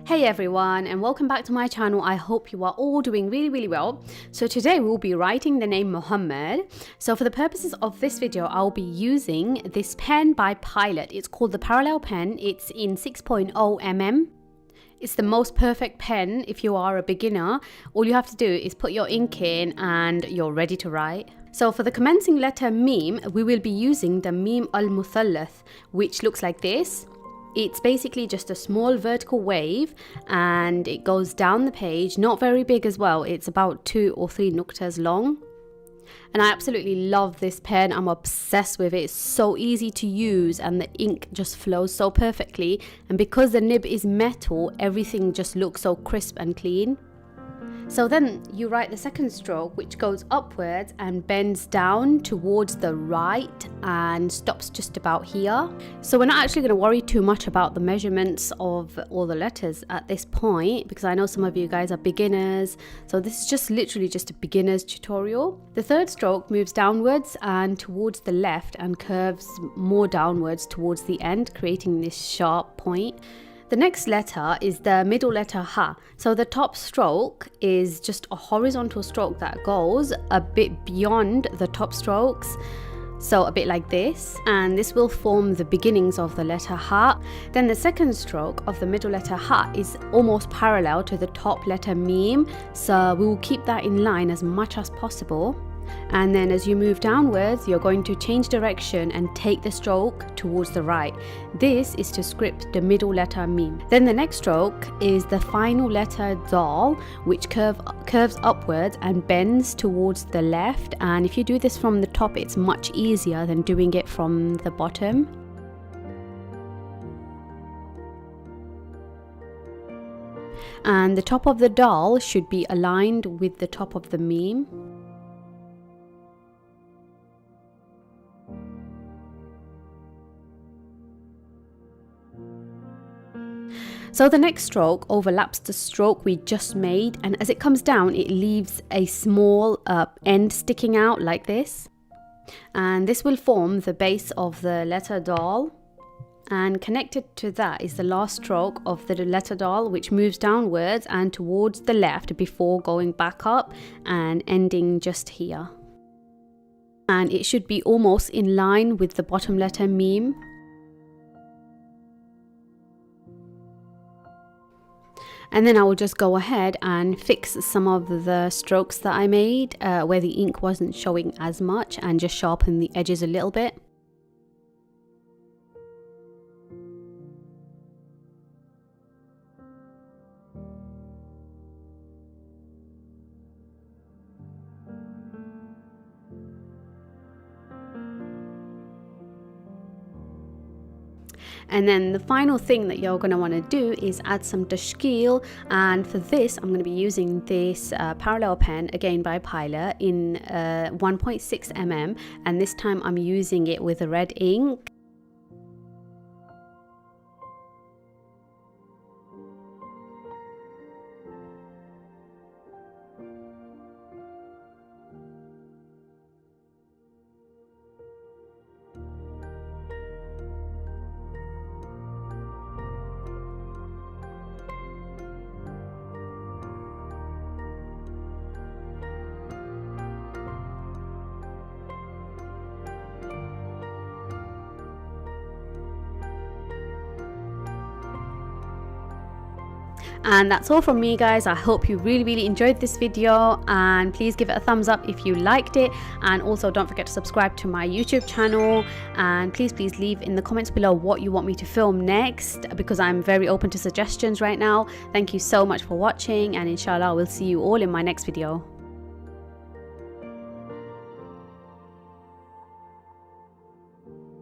Hey everyone, and welcome back to my channel. I hope you are all doing really well. So today we'll be writing the name Muhammad. So for the purposes of this video, I'll be using this pen by Pilot. It's called the Parallel pen. It's in 6.0 mm. It's the most perfect pen if you are a beginner. All you have to do is put your ink in and you're ready to write. So for the commencing letter Mim, we will be using the Mim al-Muthallath, which looks like this. It's basically just a small vertical wave and it goes down the page, not very big as well. It's about 2 or 3 nuktas long. And I absolutely love this pen. I'm obsessed with it. It's so easy to use and the ink just flows so perfectly. And because the nib is metal, everything just looks so crisp and clean. So then you write the second stroke, which goes upwards and bends down towards the right and stops just about here. So we're not actually going to worry too much about the measurements of all the letters at this point, because I know some of you guys are beginners. So this is just literally just a beginner's tutorial. The third stroke moves downwards and towards the left and curves more downwards towards the end, creating this sharp point. The next letter is the middle letter Ha. So the top stroke is just a horizontal stroke that goes a bit beyond the top strokes. So a bit like this, and this will form the beginnings of the letter Ha. Then the second stroke of the middle letter Ha is almost parallel to the top letter Mim. So we will keep that in line as much as possible. And then as you move downwards, you're going to change direction and take the stroke towards the right. This is to script the middle letter Mim. Then the next stroke is the final letter Dal, which curves upwards and bends towards the left. And if you do this from the top, it's much easier than doing it from the bottom. And the top of the Dal should be aligned with the top of the Mim. So the next stroke overlaps the stroke we just made, and as it comes down it leaves a small end sticking out like this, and this will form the base of the letter Dal, and connected to that is the last stroke of the letter Dal, which moves downwards and towards the left before going back up and ending just here, and it should be almost in line with the bottom letter Mim. And then I will just go ahead and fix some of the strokes that I made where the ink wasn't showing as much, and just sharpen the edges a little bit. And then the final thing that you're going to want to do is add some tashkil, and for this I'm going to be using this parallel pen, again by Pilot, in 1.6 mm, and this time I'm using it with a red ink. And that's all from me, guys. I hope you really enjoyed this video, and please give it a thumbs up if you liked it, and also don't forget to subscribe to my YouTube channel, and please leave in the comments below what you want me to film next, because I'm very open to suggestions right now. Thank you so much for watching, and inshallah we'll see you all in my next video.